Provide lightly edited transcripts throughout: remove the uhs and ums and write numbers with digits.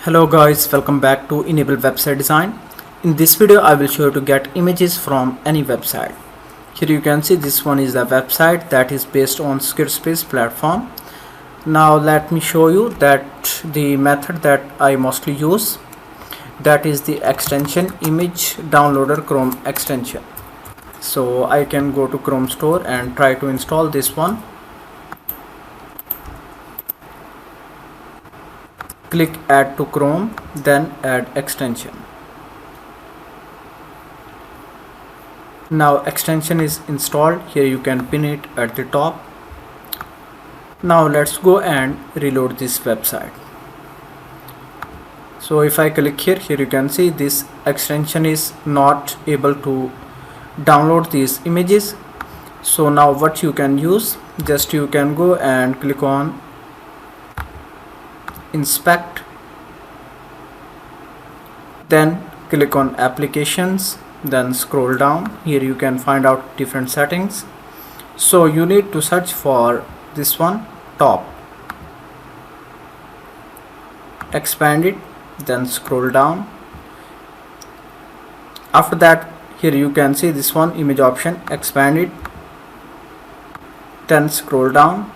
Hello guys, welcome back to Enable Website Design. In this video I will show you to get images from any website. Here you can see this one is the website that is based on Squarespace platform. Now let me show you that the method that I mostly use, that is the extension image downloader Chrome extension. So I can go to Chrome store and try to install this one. Click add to Chrome, then add extension. Now extension is installed. Here you can pin it at the top. Now let's go and reload this website. So if I click here, you can see this extension is not able to download these images. So now what you can use, just you can go and click on inspect, then click on applications, then scroll down. Here you can find out different settings. So you need to search for this one, top, expand it, then scroll down. After that, here you can see this one, image option, expand it, then scroll down.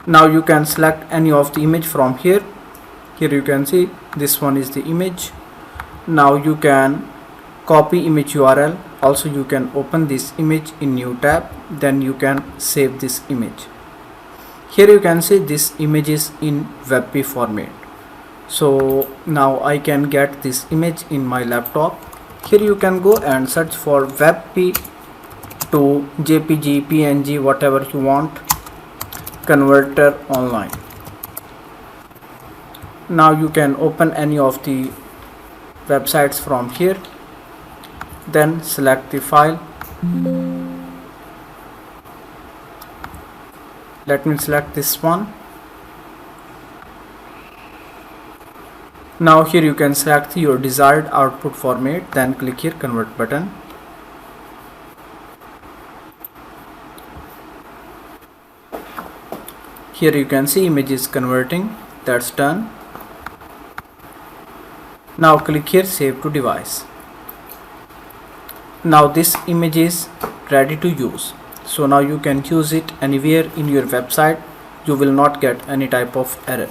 Now you can select any of the image from here. Here you can see this one is the image. Now you can copy image URL. Also you can open this image in new tab, then you can save this image. Here you can see this image is in WebP format. So now I can get this image in my laptop. Here you can go and search for WebP to JPG, PNG, whatever you want, converter online. Now you can open any of the websites from here, then select the file. Let me select this one. Now here you can select your desired output format, then click here convert button. Here you can see image is converting. That's done. Now click here save to device. Now this image is ready to use. So now you can use it anywhere in your website. You will not get any type of error.